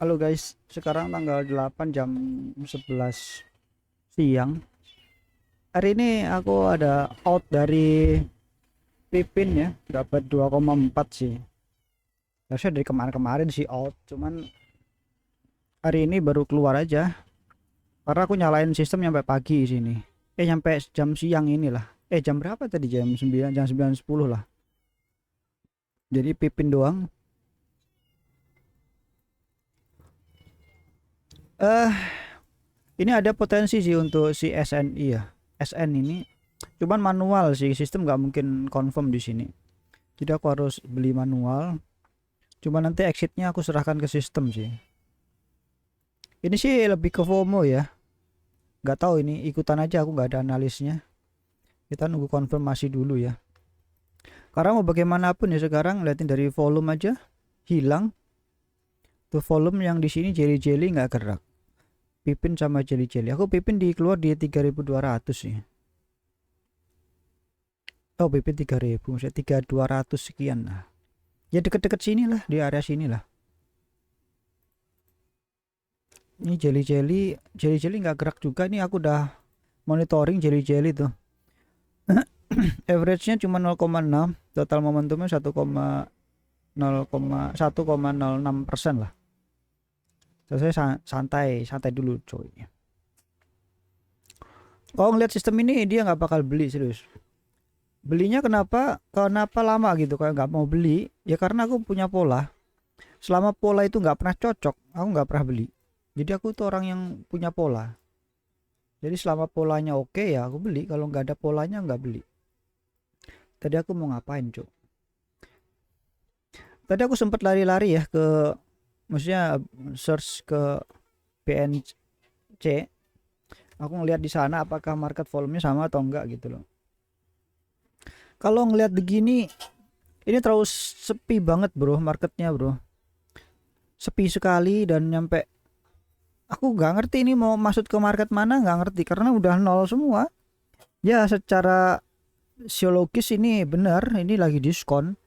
Halo guys, sekarang tanggal 8 jam 11 siang. Hari ini aku ada out dari Pipin ya, dapat 2,4 sih. Harusnya dari kemarin-kemarin sih out, cuman hari ini baru keluar aja. Karena aku nyalain sistem nyampe pagi di sini. Nyampe jam siang inilah. Jam berapa tadi? Jam 9, jam 9.10 lah. Jadi Pipin doang. Eh, ini ada potensi sih untuk si SNI ya. SN ini cuman manual sih, sistem nggak mungkin confirm di sini, jadi aku harus beli manual. Cuma nanti exitnya aku serahkan ke sistem sih. Ini sih lebih ke FOMO ya, nggak tahu, ini ikutan aja, aku nggak ada analisnya. Kita nunggu konfirmasi dulu ya, karena mau bagaimanapun ya sekarang liatin dari volume aja hilang tuh. Volume yang di sini jelly jelly nggak gerak. Pipin sama jelly jelly, aku Pipin di keluar di 3.200 sih. Oh, Pipin 3.000, maksudnya 3.200 sekian lah. Ya deket-deket sini lah, di area sini lah. Ini jelly jelly nggak gerak juga. Ini aku udah monitoring jelly jelly tuh. Average-nya cuma 0,6, total momentumnya 1,06% lah. Saya santai santai dulu coy. Kalau ngeliat sistem ini dia nggak bakal beli serius. Belinya kenapa lama gitu kayak nggak mau beli ya, karena aku punya pola. Selama pola itu nggak pernah cocok, aku nggak pernah beli. Jadi aku tuh orang yang punya pola. Jadi selama polanya oke ya aku beli, kalau nggak ada polanya nggak beli. Tadi aku mau ngapain cok? Tadi aku sempat lari-lari ya ke, maksudnya search ke BNC. Aku ngeliat di sana apakah market volumenya sama atau enggak gitu loh. Kalau ngeliat begini, ini terlalu sepi banget bro, marketnya bro. Sepi sekali dan nyampe aku nggak ngerti ini mau masuk ke market mana, nggak ngerti karena udah nol semua. Ya secara psikologis ini benar, ini lagi diskon.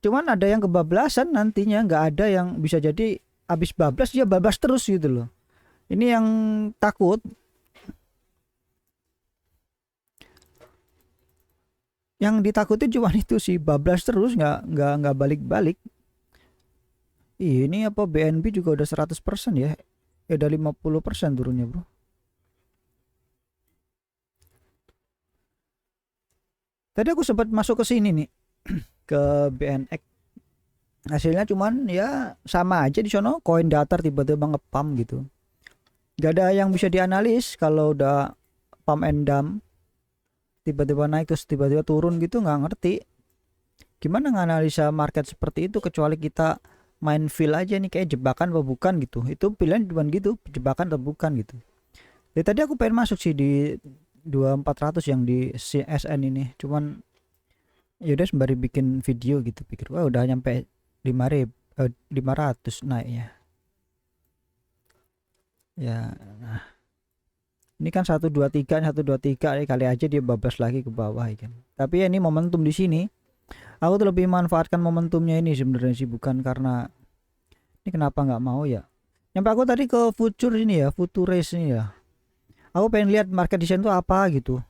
Cuman ada yang kebablasan nantinya, nggak ada yang bisa jadi habis bablas dia bablas terus gitu loh. Ini yang takut. Yang ditakutin cuma itu sih, bablas terus nggak balik-balik. Ini apa BNB juga udah 100% ya. Ya udah 50% turunnya, Bro. Tadi aku sempat masuk ke sini nih, ke BNX. Hasilnya cuman ya sama aja di sono, koin datar tiba-tiba ngepam gitu. Gak ada yang bisa dianalis kalau udah pump and dump, tiba-tiba naik terus tiba-tiba turun gitu, nggak ngerti. Gimana nganalisa market seperti itu kecuali kita main feel aja nih kayak jebakan apa bukan gitu. Itu pilihan cuma gitu, jebakan atau bukan gitu. Jadi tadi aku pengen masuk sih di 2400 yang di CSN ini. Cuman yaudah sembari bikin video gitu, pikir wah udah nyampe 500 naiknya. Ya, nah, ini kan 123 kali aja dia bablas lagi ke bawah ya kan. Tapi ya ini momentum di sini. Aku tuh lebih manfaatkan momentumnya ini sebenarnya sih, bukan karena ini kenapa nggak mau ya. Nyampe aku tadi ke future ini ya, futures ini ya. Aku pengen lihat market design tuh apa gitu.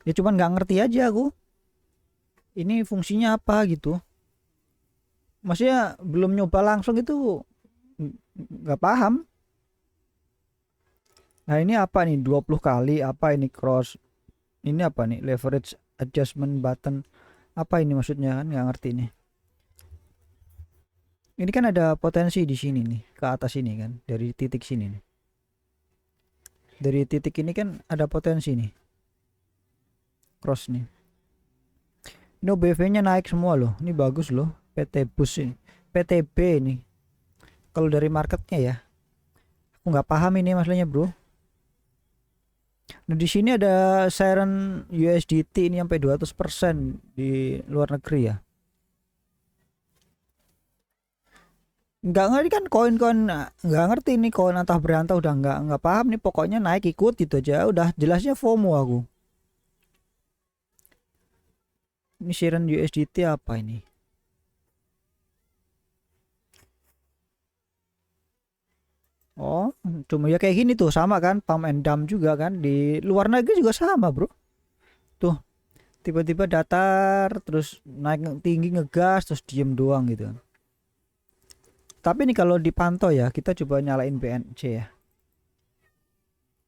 Ya cuman nggak ngerti aja aku. Ini fungsinya apa gitu. Maksudnya belum nyoba langsung itu nggak paham. Nah ini apa nih 20 kali, apa ini cross, ini apa nih leverage adjustment button, apa ini maksudnya, kan nggak ngerti nih. Ini kan ada potensi di sini nih, ke atas ini kan, dari titik sini nih. Dari titik ini kan ada potensi nih, cross nih. Ini OBV-nya naik semua loh, ini bagus loh, PT Bus ini, PTB ini. Kalau dari marketnya ya, aku nggak paham ini masalahnya bro. Nah di sini ada siren USDT ini sampai 200% di luar negeri ya. Nggak ngerti kan koin-koin, nggak ngerti ini koin antah berantah, udah nggak paham nih, pokoknya naik ikut gitu aja udah, jelasnya FOMO aku. Ini siren USDT apa ini? Oh, cuma ya kayak gini tuh sama kan, pump and dump juga kan di luar negeri juga sama, Bro. Tuh, tiba-tiba datar terus naik tinggi ngegas terus diem doang gitu. Tapi nih kalau dipantau ya, kita coba nyalain BNC ya.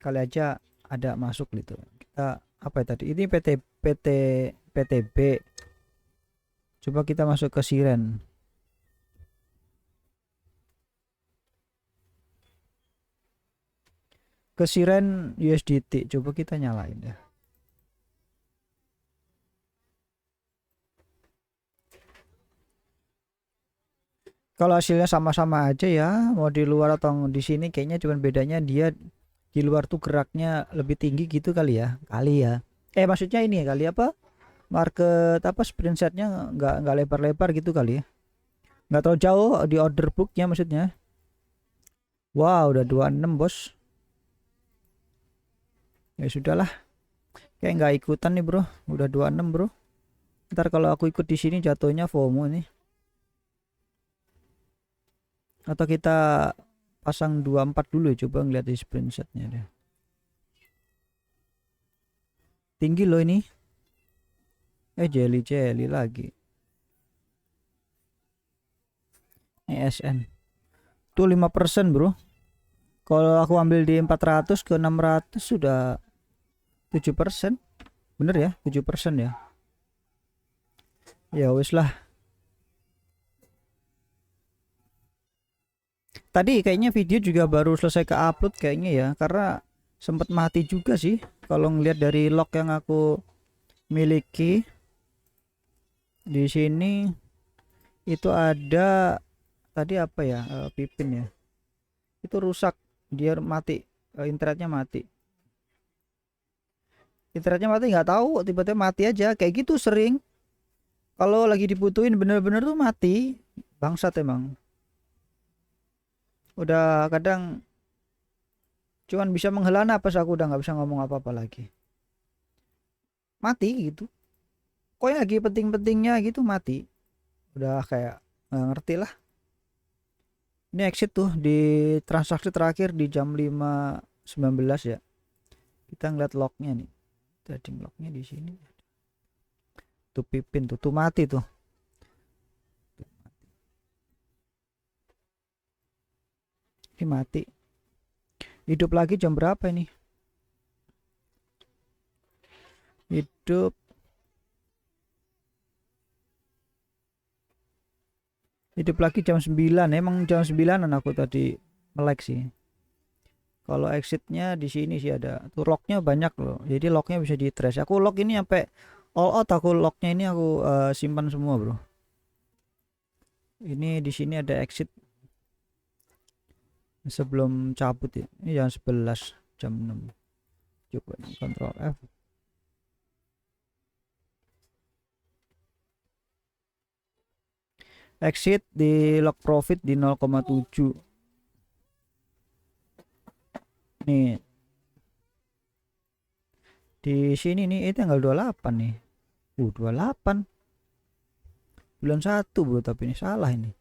Kali aja ada masuk gitu. Kita apa ya tadi? Ini PT PTB. Coba kita masuk ke Siren. Ke Siren USDT. Coba kita nyalain ya. Kalau hasilnya sama-sama aja ya, mau di luar atau di sini kayaknya cuman bedanya dia di luar tuh geraknya lebih tinggi gitu kali ya. Kali ya. Maksudnya ini ya kali apa? Market apa sprint setnya nggak lebar-lebar gitu kali ya. Nggak terlalu jauh di order booknya maksudnya. Wow, udah 26 bos. Ya sudahlah. Kayak nggak ikutan nih bro. Udah 26 bro. Ntar kalau aku ikut di sini jatuhnya FOMO nih. Atau kita pasang 24 dulu ya, coba ngeliat di sprint setnya deh. Tinggi loh ini. Jelly lagi. ESN. Tuh 5% bro. Kalau aku ambil di 400 ke 600 sudah 7%. Bener ya, 7% ya. Ya wis lah. Tadi kayaknya video juga baru selesai ke upload kayaknya ya, karena sempat mati juga sih kalau ngelihat dari log yang aku miliki. Di sini itu ada tadi apa ya, pipin ya. Itu rusak, dia mati, internetnya mati. Internetnya mati nggak tahu, tiba-tiba mati aja kayak gitu sering. Kalau lagi dibutuhin bener-bener tuh mati. Bangsat emang. Udah kadang cuman bisa menghela napas, aku udah nggak bisa ngomong apa-apa lagi. Mati gitu. Kok yang lagi penting-pentingnya gitu mati. Udah kayak nggak ngerti lah. Ini exit tuh di transaksi terakhir di jam 5.19 ya. Kita ngeliat lognya nih. Trading lognya di sini. Tuh pipin tuh mati tuh. Ini mati. Hidup lagi jam berapa ini? Hidup lagi jam 9. Emang jam 9an aku tadi melek sih. Kalau exitnya di sini sih ada. Tuh lognya banyak loh. Jadi lognya bisa di trace. Aku log ini sampai all out, aku lognya ini aku simpan semua, bro. Ini di sini ada exit sebelum cabut ya. Ini jam 11 jam 6. Coba kontrol F. Exit di log profit di 0,7. Nih. Di sini nih tanggal 28 nih. 28. Bulan 1 bro, tapi ini salah ini.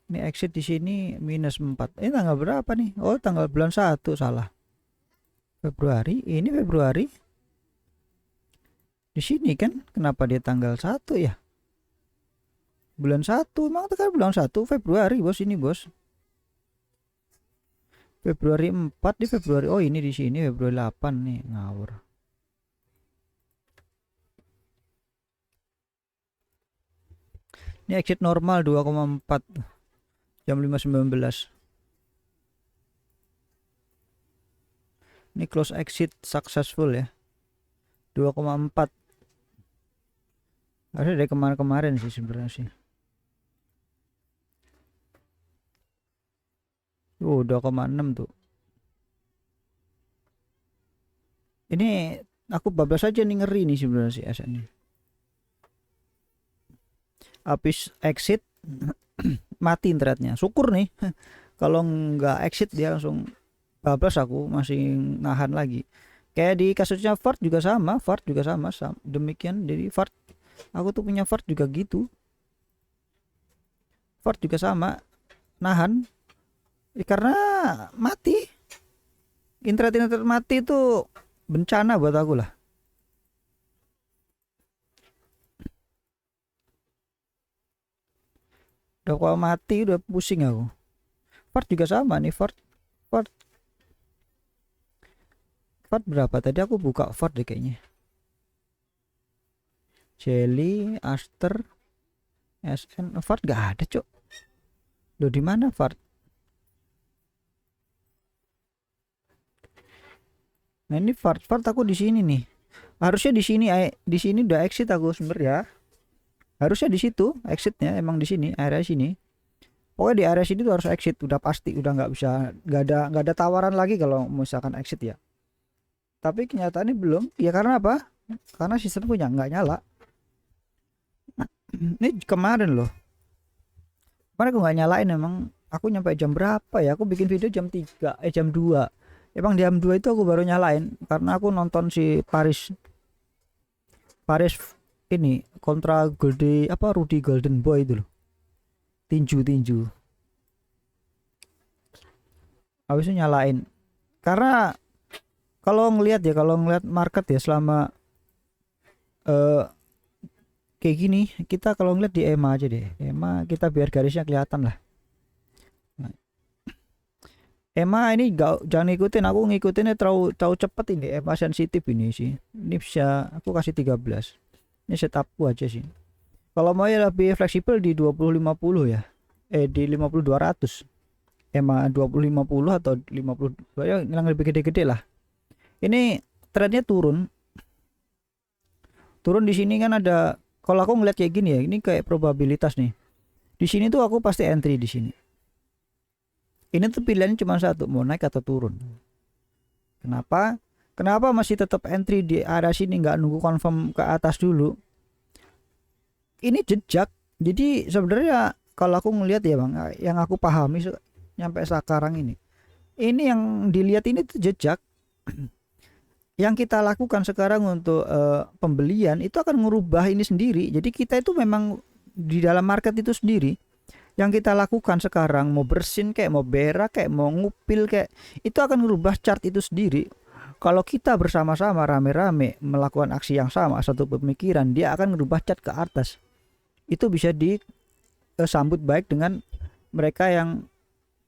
Ini exit di sini minus 4. Ini tanggal berapa nih? Oh, tanggal bulan 1 salah. Februari, ini Februari. Di sini kan kenapa dia tanggal 1 ya? Bulan 1, emang kan bulan 1 Februari, bos, ini, bos. Februari 4 di Februari. Oh, ini di sini Februari 8 nih, ngawur. Ini exit normal 2,4 jam 5.19. Ini close exit successful ya. 2,4. Harusnya dari kemarin-kemarin sih sebenarnya sih. 2,6 tuh. Ini aku bablas aja nih, ngeri nih sebenarnya sih SN ini. Habis exit mati internetnya. Syukur nih. Kalau nggak exit dia langsung bablas, aku masih nahan lagi. Kayak di kasusnya Fart juga sama, demikian. Jadi Fart, aku tuh punya Fart juga gitu. Fart juga sama. nahan karena mati. Internet mati itu bencana buat aku lah. Udah kalau mati udah pusing aku. Fart juga sama nih, Fart Fart berapa tadi aku buka Fart deh kayaknya. Jelly, Aster, SN, Fart gak ada cok. Lo di mana Fart? Nah ini Fart aku di sini nih. Harusnya di sini udah exit aku sebenarnya. Harusnya di situ exitnya emang di sini area sini. Pokoknya di area sini tuh harus exit udah pasti, udah nggak bisa, nggak ada tawaran lagi kalau misalkan exit ya. Tapi kenyataannya belum. Ya karena apa? Karena sistem punya nggak nyala. Ini kemarin loh. Kemarin aku nggak nyalain emang. Aku nyampe jam berapa ya? Aku bikin video jam 3, jam 2. Emang jam 2 itu aku baru nyalain karena aku nonton si Paris ini kontra Rudy Golden Boy itu loh. Tinju. Habis itu nyalain. Karena kalau ngelihat market ya selama kayak gini, kita kalau ngeliat di EMA aja deh. EMA kita biar garisnya kelihatan lah. Nah, EMA ini jangan ngikutin, aku ngikutinnya terlalu cepet ini. EMA sensitif ini sih. Ini bisa aku kasih 13. Ini setupku aja sih. Kalau mau ya lebih fleksibel di 2050 ya. Di 50200. EMA 2050 atau 52 ya, yang lebih gede-gede lah. Ini trennya turun. Turun di sini kan ada, kalau aku ngeliat kayak gini ya, ini kayak probabilitas nih. Di sini tuh aku pasti entry di sini. Ini tuh pilihannya cuma satu, mau naik atau turun. Kenapa? Kenapa masih tetap entry di area sini, nggak nunggu confirm ke atas dulu? Ini jejak. Jadi sebenarnya kalau aku ngelihat ya bang, yang aku pahami nyampe sekarang ini yang dilihat ini tuh jejak. Yang kita lakukan sekarang untuk pembelian itu akan merubah ini sendiri. Jadi kita itu memang di dalam market itu sendiri. Yang kita lakukan sekarang, mau bersin kayak mau berak kayak mau ngupil kayak, itu akan merubah chart itu sendiri. Kalau kita bersama-sama rame-rame melakukan aksi yang sama, satu pemikiran, dia akan merubah chart ke atas. Itu bisa disambut baik dengan mereka yang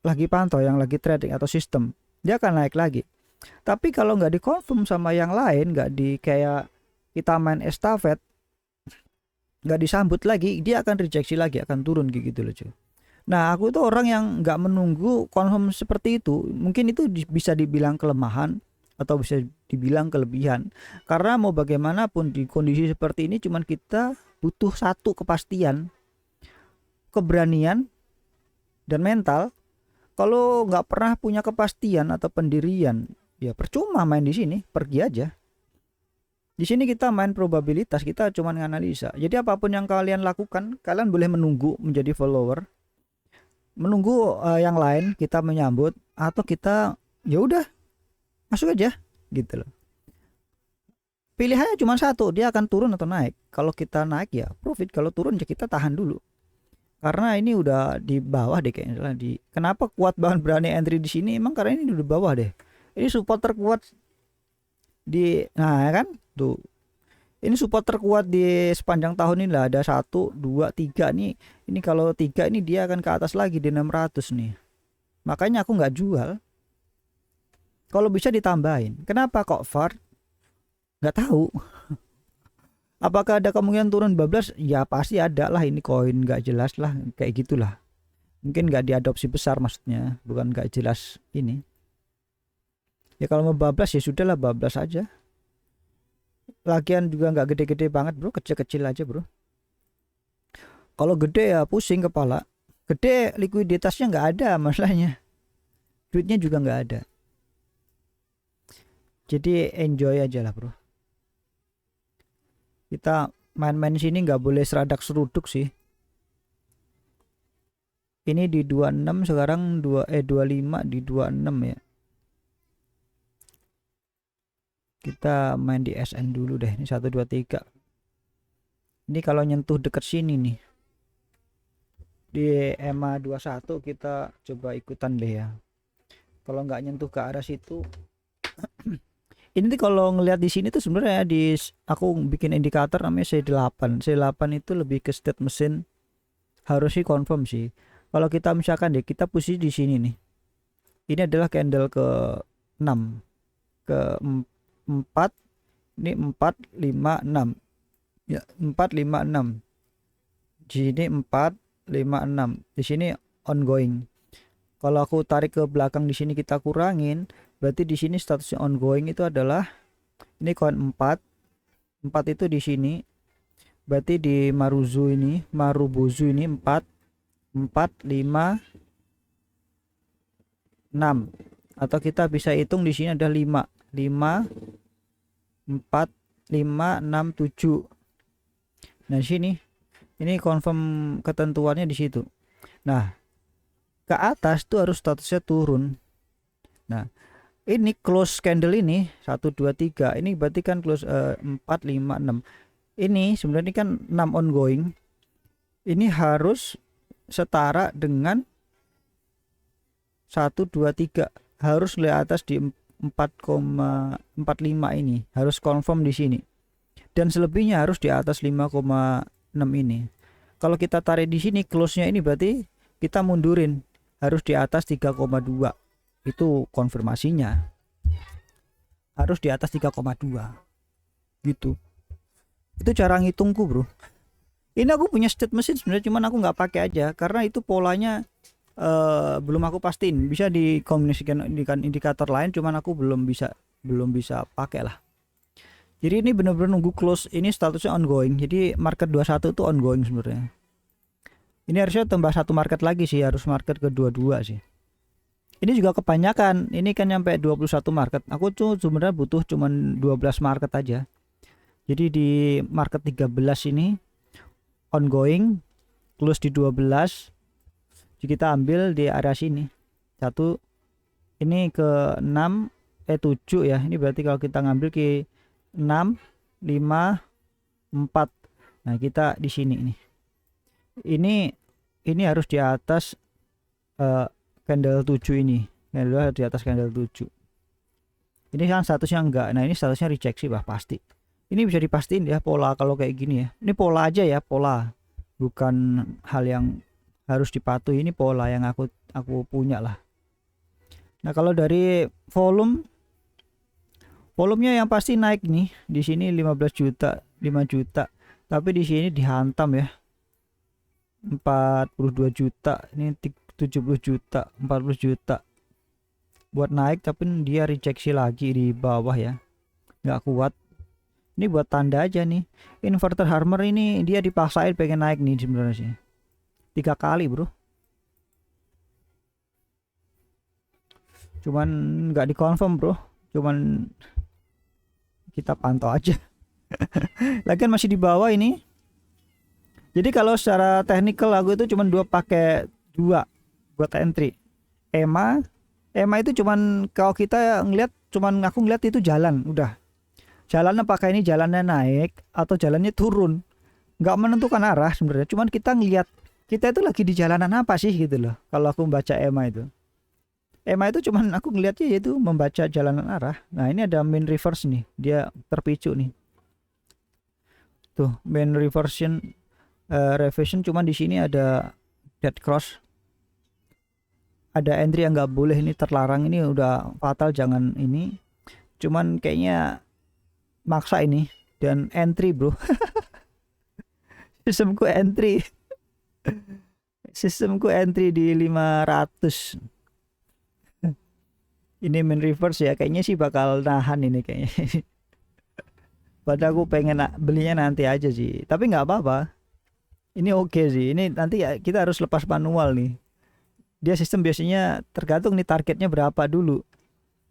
lagi pantau, yang lagi trading atau sistem, dia akan naik lagi. Tapi kalau nggak dikonfirm sama yang lain, nggak di kayak kita main estafet, nggak disambut lagi, dia akan rejeksi lagi, akan turun gitu loh cuy. Nah aku itu orang yang nggak menunggu confirm seperti itu. Mungkin itu bisa dibilang kelemahan atau bisa dibilang kelebihan, karena mau bagaimanapun di kondisi seperti ini cuman kita butuh satu kepastian, keberanian dan mental. Kalau nggak pernah punya kepastian atau pendirian, ya percuma main di sini, pergi aja. Di sini kita main probabilitas, kita cuma nganalisa. Jadi apapun yang kalian lakukan, kalian boleh menunggu menjadi follower, menunggu yang lain kita menyambut, atau kita ya udah masuk aja gitu loh. Pilihannya cuma satu, dia akan turun atau naik. Kalau kita naik ya profit, kalau turun ya kita tahan dulu. Karena ini udah di bawah deh kayaknya kenapa kuat banget berani entry di sini, emang karena ini udah bawah deh. Ini support terkuat nah kan tuh, ini support terkuat di sepanjang tahun ini lah, ada 1, 2, 3 nih. Ini kalau 3 ini dia akan ke atas lagi di 600 nih, makanya aku nggak jual. Kalau bisa ditambahin. Kenapa kok VAR? Nggak tahu. Apakah ada kemungkinan turun 12? Ya pasti ada lah, ini koin nggak jelas lah kayak gitulah. Mungkin nggak diadopsi besar maksudnya, bukan nggak jelas ini. Ya kalau mau bablas ya sudahlah, bablas aja. Lagian juga nggak gede-gede banget bro, kecil-kecil aja bro. Kalau gede ya pusing kepala. Gede likuiditasnya nggak ada masalahnya. Duitnya juga nggak ada. Jadi enjoy aja lah bro. Kita main-main sini nggak boleh seradak seruduk sih. Ini di 26 sekarang 25 di 26 ya. Kita main di SN dulu deh. Ini 1, 2, 3. Ini kalau nyentuh deket sini nih. di EMA 21 kita coba ikutan deh ya. Kalau nggak nyentuh ke arah situ, ini tuh kalau ngelihat di sini tuh sebenarnya aku bikin indikator namanya C8. C8 itu lebih ke state mesin, harus sih confirm sih. Kalau kita misalkan deh kita posisi di sini nih. Ini adalah candle ke 6, ke 4, ini 4 5 6. Ya, 4 5 6. Di sini 4 5 6. Di sini ongoing. Kalau aku tarik ke belakang di sini kita kurangin, berarti di sini statusnya ongoing itu adalah ini koin 4. 4 itu di sini. Berarti di Marubozu ini 4 4 5 6. Atau kita bisa hitung di sini ada 5 5 4 5 6 7. Nah, sini ini confirm ketentuannya di situ. Nah, ke atas tuh harus statusnya turun. Nah, ini close candle ini 1 2 3. Ini berarti kan close 4 5 6. Ini sebenarnya kan 6 ongoing. Ini harus setara dengan 1 2 3. Harus di atas di 4,45 ini. Harus confirm di sini. Dan selebihnya harus di atas 5,6 ini. Kalau kita tarik di sini close-nya ini berarti kita mundurin, harus di atas 3,2. Itu konfirmasinya. Harus di atas 3,2. Gitu. Itu cara ngitungku, Bro. Ini aku punya state mesin sebenarnya, cuman aku nggak pakai aja karena itu polanya belum aku pastiin. Bisa dikomunikasikan dengan indikator lain, cuman aku belum bisa pakai lah. Jadi ini benar-benar nunggu close, ini statusnya ongoing. Jadi market 21 itu ongoing sebenarnya. Ini harusnya tambah satu market lagi sih, harus market kedua-dua sih. Ini juga kebanyakan, ini kan nyampe 21 market. Aku tuh sebenarnya butuh cuman 12 market aja. Jadi di market 13 ini ongoing, close di 12. Jadi kita ambil di area sini. Satu, ini ke 6, 7 ya. Ini berarti kalau kita ngambil ke 6 5 4. Nah, kita di sini nih. Ini harus di atas candle 7 ini. Candle di atas candle 7. Ini kan statusnya enggak. Nah, ini statusnya rejeksi bah pasti. Ini bisa dipastiin ya pola kalau kayak gini ya. Ini pola aja ya, pola. Bukan hal yang harus dipatuhi, ini pola yang aku punya lah. Nah, kalau dari volumenya yang pasti naik nih. Di sini 15 juta, 5 juta. Tapi di sini dihantam ya. 42 juta, ini 70 juta, 40 juta. Buat naik tapi dia rejeksi lagi di bawah ya. Nggak kuat. Ini buat tanda aja nih. Inverter hammer ini dia dipaksain pengen naik nih sebenarnya sih. 3 kali, Bro. Cuman nggak dikonfirm, Bro. Cuman kita pantau aja. Lagian masih di bawah ini. Jadi kalau secara technical aku itu cuman pakai dua buat entry. EMA itu cuman kalau kita ngeliat, cuman aku ngeliat itu jalan udah. Jalannya apakah ini jalannya naik atau jalannya turun. Nggak menentukan arah sebenarnya. Cuman kita ngeliat kita itu lagi di jalanan apa sih gitu loh. Kalau aku membaca EMA itu. EMA itu cuman aku ngeliatnya yaitu membaca jalanan arah. Nah, ini ada main reverse nih. Dia terpicu nih. Tuh, main reversion revision, cuman di sini ada dead cross. Ada entry yang nggak boleh, ini terlarang, ini udah fatal, jangan ini. Cuman kayaknya maksa ini dan entry, Bro. Sistemku entry di 500. Ini main reverse ya, kayaknya sih bakal nahan ini kayaknya. Padahal aku pengen belinya nanti aja sih, tapi nggak apa-apa. Ini oke sih. Ini nanti ya kita harus lepas manual nih. Dia sistem biasanya tergantung nih targetnya berapa dulu.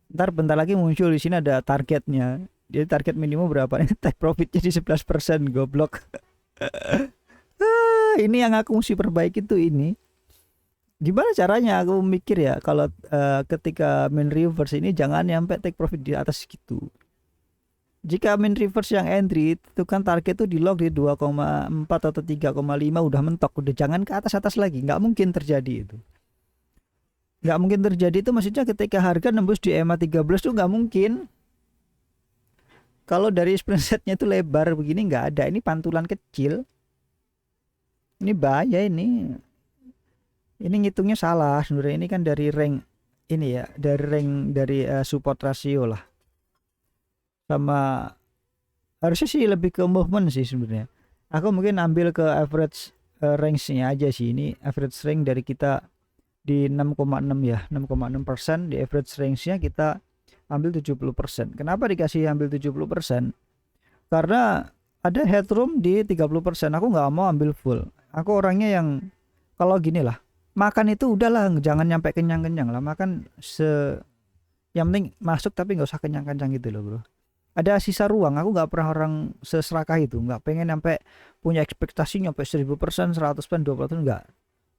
Ntar bentar lagi muncul di sini ada targetnya. Jadi target minimum berapa nih? Take profitnya di 11%, goblok. Ini yang aku mesti perbaiki tuh ini. Gimana caranya aku mikir ya kalau ketika main reverse ini jangan nyampe take profit di atas gitu. Jika main reverse yang entry itu kan target tuh di lock di 2,4 atau 3,5 udah mentok, udah jangan ke atas-atas lagi, nggak mungkin terjadi itu. Nggak mungkin terjadi itu maksudnya ketika harga nembus di EMA 13 tuh nggak mungkin. Kalau dari sprint setnya itu lebar begini nggak ada, ini pantulan kecil. Ini bahaya ini. Ini ngitungnya salah sebenarnya, ini kan dari rank ini ya, dari rank dari support ratio lah. Sama harusnya sih lebih ke movement sih sebenarnya. Aku mungkin ambil ke average range-nya aja sih. Ini average range dari kita di 6,6 ya, 6,6%. Di average range-nya kita ambil 70%. Kenapa dikasih ambil 70%? Karena ada headroom di 30%. Aku nggak mau ambil full. Aku orangnya yang kalau gini lah, makan itu udahlah, jangan nyampe kenyang-kenyang lah. Makan yang penting masuk tapi nggak usah kenyang-kenyang gitu loh bro. Ada sisa ruang. Aku nggak pernah orang seserakah itu, nggak pengen sampai punya ekspektasi nyampe 1000%, 100%, 20% enggak.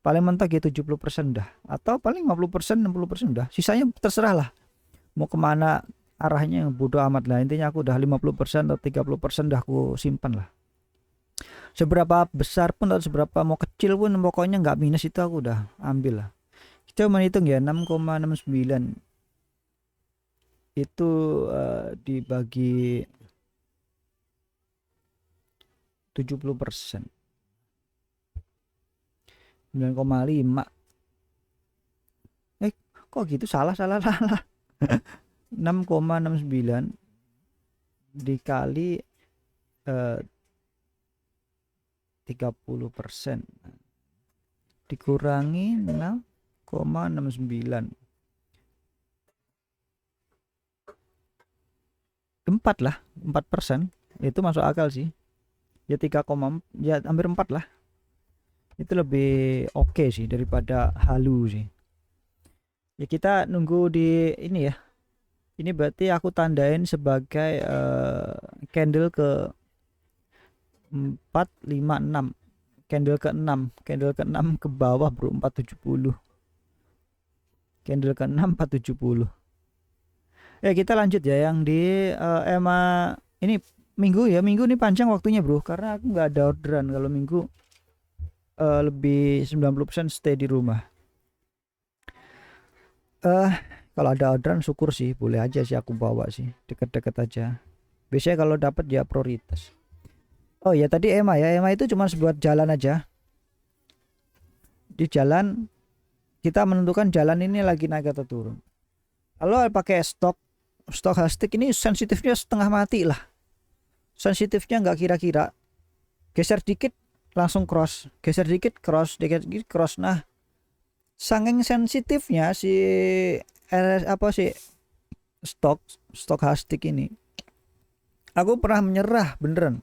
Paling mentok ya 70% udah, atau paling 50%, 60% udah, sisanya terserah lah mau kemana arahnya, yang bodoh amat lah. Intinya aku udah 50% atau 30% udah aku simpan lah, seberapa besar pun atau seberapa mau kecil pun pokoknya nggak minus itu aku udah ambil lah. Kita menghitung ya 6,69 itu dibagi 70%, 9,5. Kok gitu, salah 6,69 dikali 30% dikurangi 6,69, 4 lah, 4%. Itu masuk akal sih ya, 3, ya hampir 4 lah. Itu lebih oke sih daripada halu sih. Ya kita nunggu di ini ya. Ini berarti aku tandain sebagai candle ke 4, 5, 6. Candle ke 6, candle ke 6 ke bawah bro, 470. Candle ke 6 470. Kita lanjut ya yang di EMA ini minggu ya. Minggu ini panjang waktunya bro, karena aku nggak ada orderan. Kalau minggu lebih 90% stay di rumah. Kalau ada orderan syukur sih, boleh aja sih aku bawa sih, deket-deket aja. Biasanya kalau dapat ya prioritas. Oh ya tadi EMA ya, EMA itu cuma sebuah jalan aja. Di jalan kita menentukan jalan ini lagi naik atau turun. Kalau pakai stochastic ini sensitifnya setengah mati lah. Sensitifnya nggak kira-kira. Geser dikit langsung cross, geser dikit cross, dikit cross. Nah, saking sensitifnya si stochastic ini, aku pernah menyerah beneran.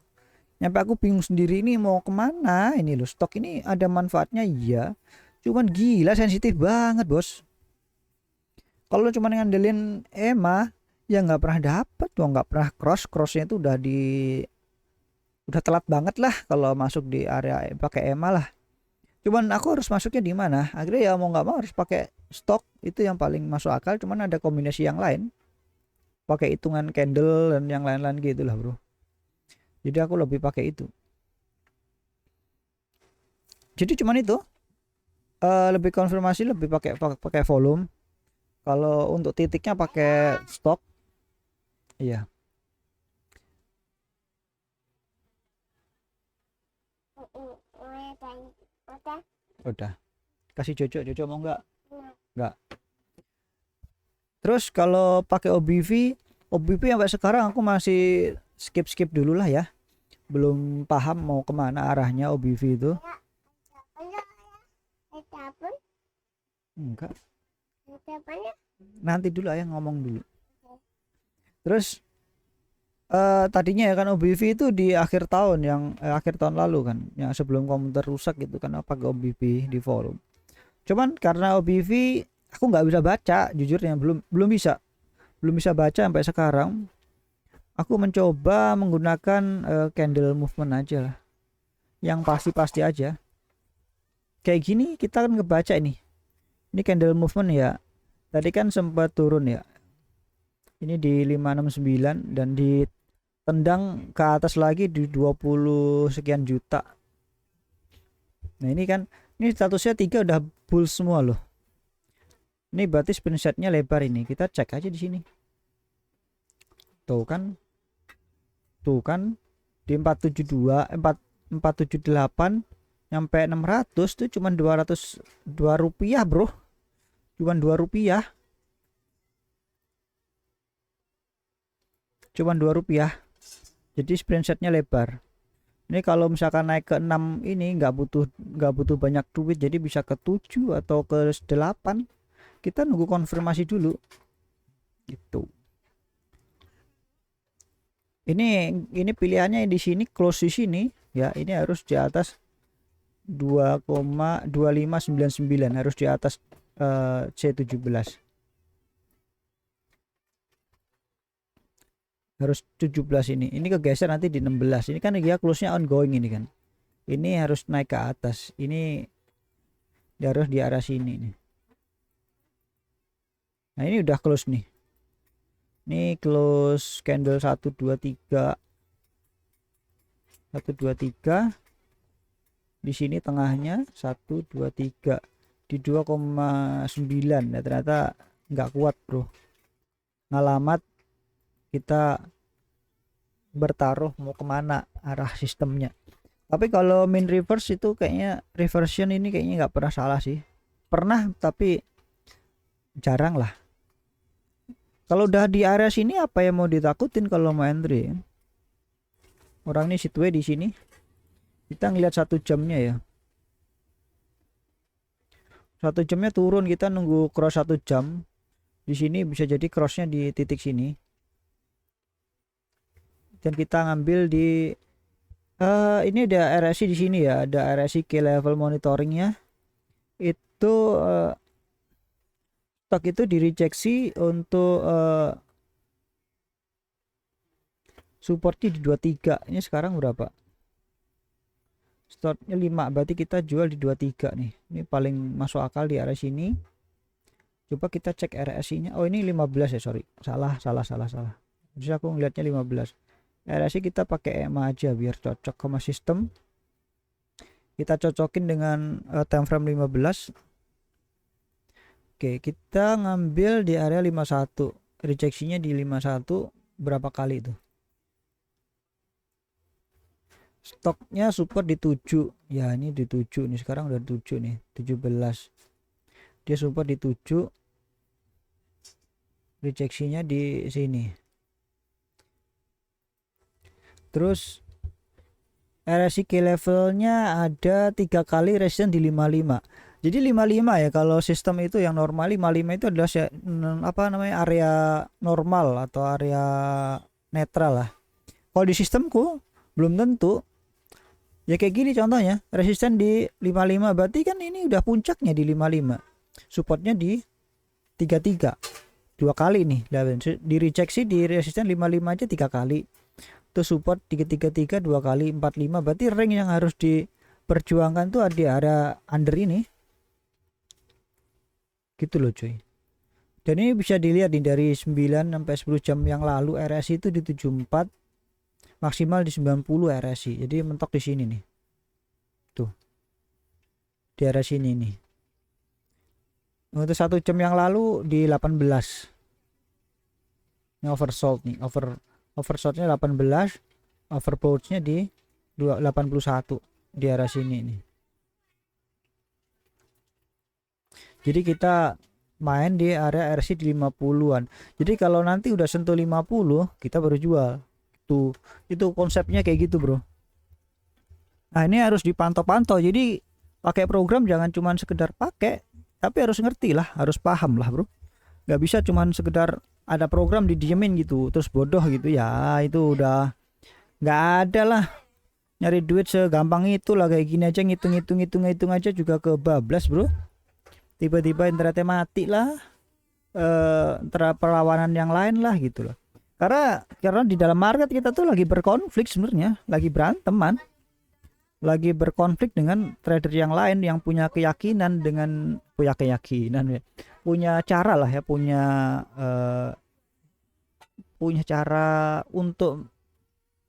Nyampe aku bingung sendiri ini mau kemana ini loh. Stok ini ada manfaatnya iya, cuman gila sensitif banget bos. Kalau cuma ngandelin EMA ya nggak pernah dapat tuh, nggak pernah crossnya itu udah telat banget lah kalau masuk di area pakai EMA lah. Cuman aku harus masuknya di mana? Akhirnya ya mau nggak mau harus pakai stok, itu yang paling masuk akal. Cuman ada kombinasi yang lain, pakai hitungan candle dan yang lain-lain gitu lah bro. Jadi aku lebih pakai itu. Jadi cuman itu lebih konfirmasi, lebih pakai volume. Kalau untuk titiknya pakai stok. Iya. Udah. Kasih Jojo mau nggak? Nggak. Terus kalau pakai OBV sampai sekarang aku masih skip dulu lah ya. Belum paham mau kemana arahnya OBV itu. Enggak. Nanti dulu ayah ngomong dulu. Terus tadinya ya kan OBV itu di akhir tahun akhir tahun lalu kan, yang sebelum komputer rusak gitu kan, apa ke OBV di forum. Cuman karena OBV aku nggak bisa baca, jujurnya belum bisa baca sampai sekarang. Aku mencoba menggunakan candle movement aja lah, yang pasti aja. Kayak gini kita kan ngebaca ini candle movement ya. Tadi kan sempat turun ya, ini di 569 dan di tendang ke atas lagi di 20 sekian juta. Nah ini kan, ini statusnya 3 udah bull semua loh. Ini berarti screenshotnya lebar ini. Kita cek aja di sini. Tuh kan di 472 478 nyampe 600 tuh cuman 202 rupiah bro, cuman 2 rupiah, jadi screenshotnya lebar. Ini kalau misalkan naik ke 6 ini nggak butuh banyak duit, jadi bisa ke 7 atau ke 8. Kita nunggu konfirmasi dulu gitu. Ini pilihannya di sini, close di sini ya, ini harus di atas 2,2599, harus di atas C17, harus 17. Ini kegeser nanti di 16. Ini kan dia close nya ongoing ini kan, ini harus naik ke atas, ini harus di arah sini nih. Nah ini udah close nih, ini close candle 123 di sini tengahnya 123 di 2,9. Nah ternyata nggak kuat bro, ngalamat kita bertaruh mau kemana arah sistemnya. Tapi kalau main reverse itu kayaknya, reversion ini kayaknya nggak pernah salah sih, pernah tapi jarang lah. Kalau udah di area sini apa yang mau ditakutin kalau mau entry? Orang ini situasi di sini. Kita ngelihat 1 jamnya ya. 1 jamnya turun, kita nunggu cross 1 jam. Di sini bisa jadi crossnya di titik sini. Dan kita ngambil di ini ada RSI di sini ya, ada RSI key level monitoringnya. Itu stok itu direjeksi untuk supportnya di 23. Ini sekarang berapa? Startnya 5, berarti kita jual di 23 nih. Ini paling masuk akal di area sini. Coba kita cek RSI nya. Oh ini 15 ya, sorry, salah. Jadi aku ngeliatnya 15. RSI kita pakai EMA aja biar cocok sama sistem. Kita cocokin dengan time frame 15. Oke, kita ngambil di area 51. Rejeksinya di 51 berapa kali itu? Stoknya support di 7. Ya, ini di 7 nih, sekarang udah 7 nih, 17. Dia support di 7. Rejeksinya di sini. Terus RSI key levelnya ada 3 kali, resistance di 55. Jadi 55 ya, kalau sistem itu yang normal 55 itu adalah apa namanya, area normal atau area netral lah. Kalau di sistemku belum tentu. Ya kayak gini contohnya, resisten di 55, berarti kan ini udah puncaknya di 55. Supportnya di 33. 2 kali nih. Di rejeksi di resisten 55 aja 3 kali. Terus support 333 2 kali, 45. Berarti rank yang harus diperjuangkan tuh ada di area under ini. Gitu loh cuy. Dan ini bisa dilihat nih, dari 9 sampai 10 jam yang lalu RSI itu di 74, maksimal di 90 RSI. Jadi mentok di sini nih. Tuh. Di area sini nih. Untuk 1 jam yang lalu di 18. Ini oversold nih. Oversoldnya 18, overbought-nya di 81 di area sini nih. Jadi kita main di area RSI di 50-an. Jadi kalau nanti udah sentuh 50 kita baru jual. Tuh, itu konsepnya kayak gitu bro. Nah ini harus dipantau-pantau. Jadi pakai program jangan cuman sekedar pakai, tapi harus ngerti lah, harus paham lah bro. Gak bisa cuman sekedar ada program didiemin gitu terus bodoh gitu ya, itu udah nggak ada lah. Nyari duit segampang itu lah, kayak gini aja ngitung aja juga kebablas bro. Tiba-tiba internetnya mati lah, antara perlawanan yang lain lah gitu loh. Karena di dalam market kita tuh lagi berkonflik sebenarnya, lagi beranteman, lagi berkonflik dengan trader yang lain yang punya keyakinan punya cara lah ya, punya cara untuk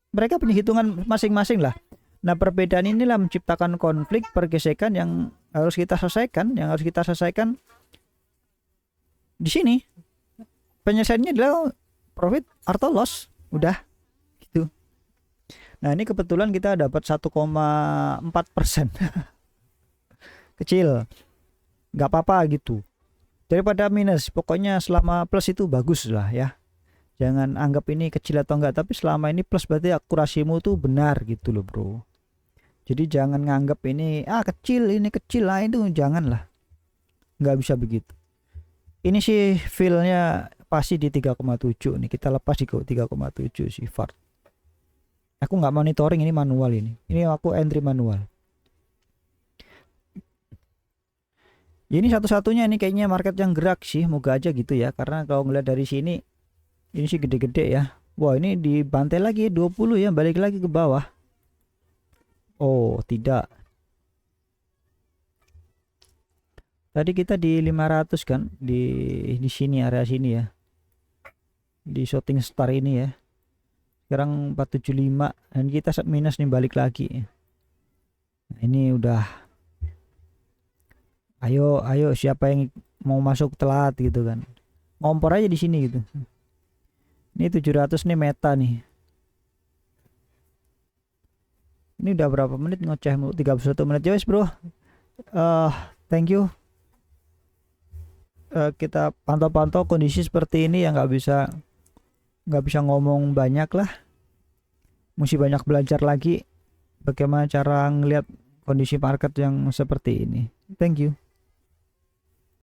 Mereka punya hitungan masing-masing lah. Nah, perbedaan inilah menciptakan konflik pergesekan yang harus kita selesaikan, di sini. Penyelesaiannya adalah profit atau loss, udah gitu. Nah, ini kebetulan kita dapat 1,4%. Kecil, nggak apa-apa gitu. Daripada minus, pokoknya selama plus itu bagus lah ya. Jangan anggap ini kecil atau enggak, tapi selama ini plus berarti akurasimu tuh benar gitu loh bro. Jadi jangan nganggap ini kecil, ini kecil lah, itu jangan lah. Nggak bisa begitu. Ini sih feel-nya pasti di 3,7 nih. Kita lepas di 3,7 sih VAR. Aku nggak monitoring, ini manual ini. Ini aku entry manual. Ini satu-satunya ini kayaknya market yang gerak sih, moga aja gitu ya. Karena kalau ngeliat dari sini, ini sih gede-gede ya. Wah, ini dibantai lagi 20 ya, balik lagi ke bawah. Oh, tidak. Tadi kita di 500 kan, di sini, area sini ya. Di shooting star ini ya. Sekarang 475 dan kita minus nih, balik lagi. Nah, ini udah. Ayo siapa yang mau masuk telat gitu kan. Ngompor aja di sini gitu. Ini 700 nih meta nih. Ini udah berapa menit ngoceh, 31 menit ya wes bro. Thank you. Kita pantau-pantau kondisi seperti ini yang nggak bisa ngomong banyak lah. Mesti banyak belajar lagi bagaimana cara ngelihat kondisi market yang seperti ini. Thank you.